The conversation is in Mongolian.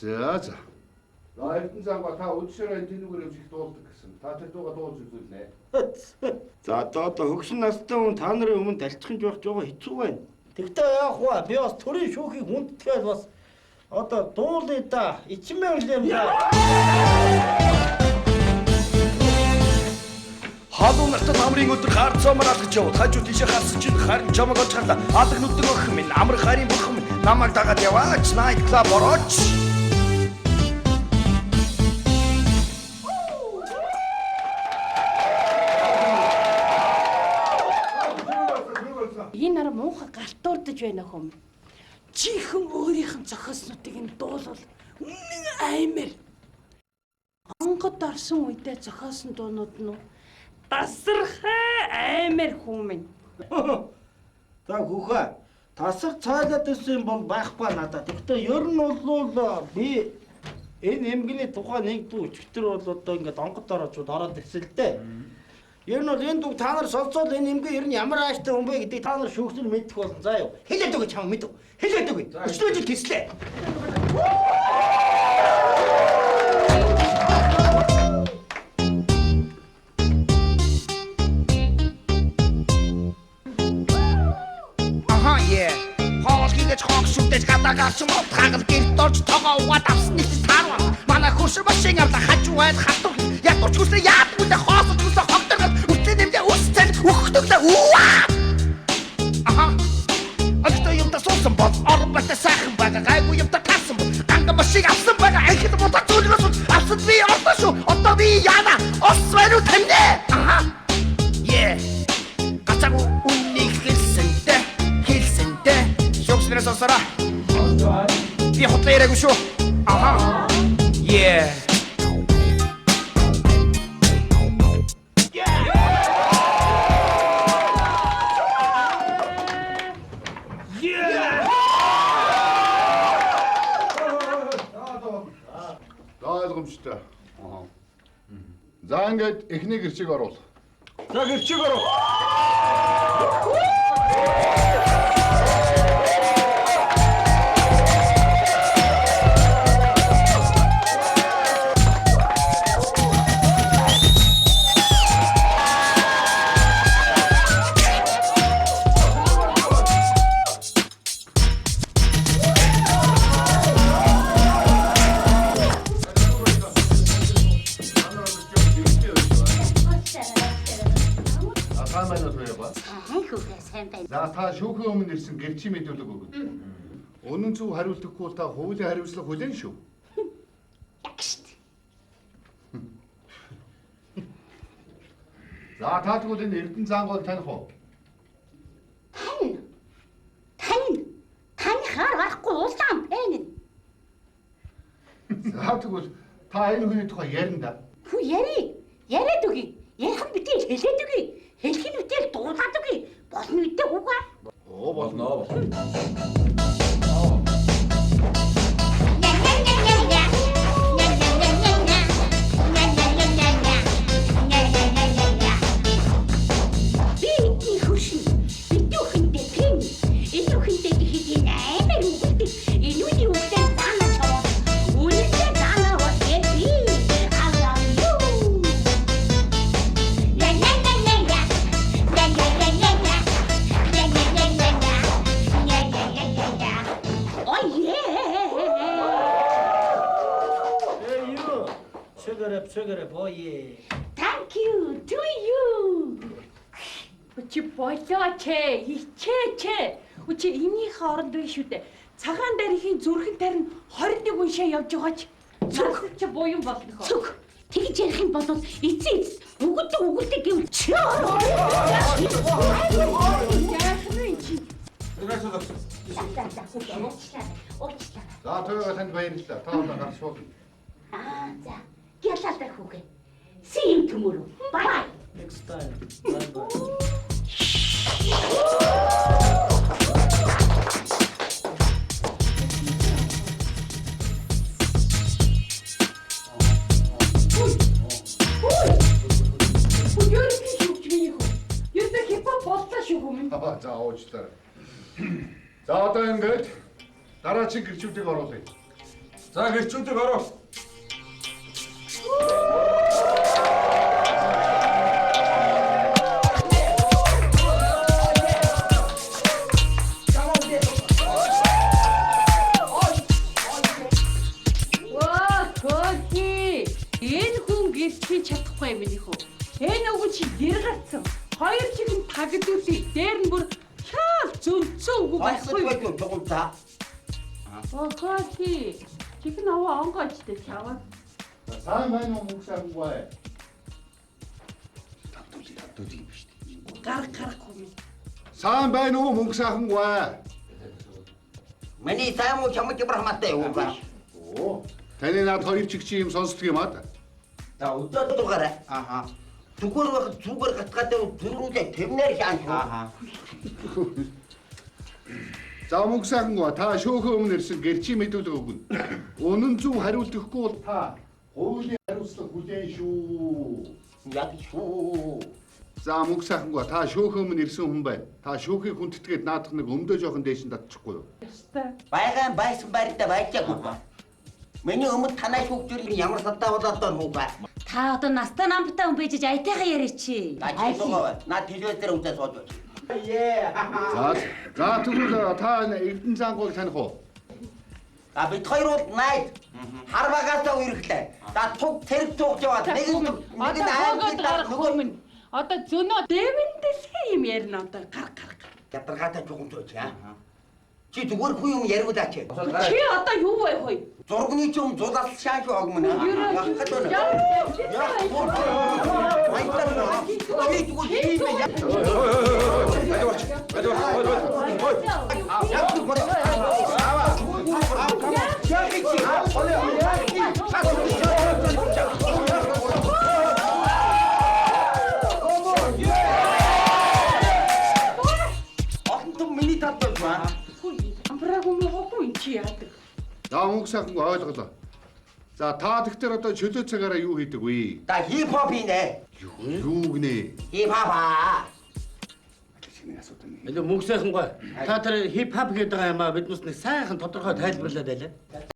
За. За Эрдэнэцаангаа та өдшөрөө тэнүүгээр явж их дуулдаг гэсэн. Та тэр дууга дуулж үзүүлнэ. За одоо хөгшин настай хүн та нарын өмнө талчих нь байх жоо хэцүү байна. Тэгтээ яах вэ? Би бас төрийн шүүхийг хүндтгэл бас одоо дуулъя да. Ичмэн л юм да. Халуун нартай намрын өдөр хаарцаамаар алгаж яваад хажуу тийшээ хасч чинь харин чамаг олж харлаа. Алаг нүдэн өх минь амар харийн бурхан минь намайг дагаад яваач night club орооч. Энэ нар муухай галтуурдаж байна хүм. Чихэн өөрийнх нь зохиоснуудыг нь дуулвал үнэн аймар. Онгод орсон үедээ зохиосон дуунууд нь тасархай аймар хүмүн. За хүүхэ тасар цайлаад ирсэн бол байхгүй надад. Тэгтээ ер нь бол би энэ эмгэний тухайн нэг дүү өчтөр бол одоо ингээд онгод ороочуд ороод ирсэн л дээ. Ер нь бол энэ дүү та нар сонсоод энэ эмгээ ер нь ямар ааштай хүн бэ гэдгийг та нар шүүгчээр мэдэх болно. За юу. Хэлээд өгөө чам мэдв. Хэлээд өгөө. Өчтөр жил кислээ. Хоолгийгэж хоогшүлдэж гадаагаар ч мод хагал гэрт орж тоогоо угаад авсан нэг таарваа. Манай хөршөр машин авла хажуу байл хатур. Яг урч хүслээ яадгүй дэ хоосож хүслээ хогдоргол. Үртээ нэмдэ үсцэн өгөхтөглөө үуаа. Аха. Ажтай юм да суусан бол орбата сайхан байгаа гайгүй юм да тасан бол. Ганга машин авсан байгаа анхид бодож зүйлээс авсан би ордоо шүү. Одоо би яана. Ос вэрүү тэмнэ. Аха. Yeah. Гацаагүй үннийг хэлсэнтэй. Шүүгчнээс сонсороо. Би хотлоо яриаггүй шүү. Аха. Yeah. Ойлгомжтой. За ингээд эхний гэрчиг оруул. За гэрчиг оруу. За та шүүхийн өмнө ирсэн гэрчийн мэдүүлэг өгнө. Үнэн зөв хариултахгүй бол та хуулийн хариуцлага хүлээн шүү. Яг штт. За та тэгвэл энэ Эрдэнэцаангыг таних уу? Танихаар гарахгүй улаан байна. За тэгвэл та энэ хүний тухай ярина да. Хүү яриад өгье. Ярих нь битэл хэлээд өгье. Хэлэх нь битэл дуулаад өгье. Болно үедээ хүүгээ. Оо болно. Sugar boy. Thank you to you. Учи болооч хичээч. Учи энийх оронд биш үү дээ. Цагаан дарихийн зүрхэн тарин 21 уншаа явж байгаач. Цогч буян болно хөө. Цог. Тэгж ярих юм бол эцээ үгэлдэг гэв. За тойгоо танд баярлалаа. Та одоо гар суух. За. Ялалтай хүүгээ. See you tomorrow. Bye. Next time. Bye bye. За уучлаарай. За одоо ингээд дараагийн гэрчүүдийг оруулъя. За гэрчүүдийг ороо. Гэрчиж чадахгүй юм их үү? Энэ өгөн чи гэр гарцсан. Хоёр чихэн тагдуулъя. Дээр нь бүр шаал зөнцөө үгүй байхгүй юу? Тугуултаа. Охоти. Чихэн аваа онгоочтой чаваа. Сайн байна уу мөнгө сайхан бай. Тавдуулъя биш үү? Гарахгүй юм. Сайн байна уу мөнгө сайхан бай. Миний сайн уу чамд брахматай юу ба? Оо. Таны над хоёр чигчи юм сонсдог юм аа. За өдөөд дугаарай. Аха. Зүгээр гатгатай дөрүүлээ тэрнэр хаан. Аха. За мөнгө сайхан бай. Та шөөхөө өмнө ирсэн гэрчи мэдүүлэг өгнө. Үнэн зөв хариулт өгөхгүй бол та хуулийн хариуцлага хүлээн шүү. Яг шүү. За мөнгө сайхан бай. Та шөөхөө өмнө ирсэн хүн байна. Та шөөхийг хүндэтгээд наадах нэг өмдөө жоохон дээш нь татчихгүй юу? Байган байсан барьда байчаагүй ба. Миний өмнө танай шүүгчрийн ямар садаа болоод байна уу ба? Та одоо настай намтай хүн байж айтайхан яриач. Наад телевизээр үзээ сууж байна. За тэгвэл та Эрдэнэ зангыг таних уу? За бид хоёр бол найз. Хар багаасаа үерхлээ. За туг тэрэг тууж яваад нэг нь нөгөө минь одоо зөнөө дэвэндэлхээ юм ярина одоо гар. Ятаргаатай жуган тууж яа. Чи зүгээр хүү юм яриулаач. Чи одоо юу вэ хөөе? Зургны чум зулаас шааш огмно. За мөнгө сайхан ойлголоо. За та тэгтэр одоо чөлөө цагаараа юу хийдэг вэ? Та хип-хоп хийнэ. Юу гинэ? Хип-хоп аа. Мөнгө сайхан гой. Та тэр хип хоп гэдэг юм аа биднээс нэг сайхан тодорхой тайлбарлаад байлаа.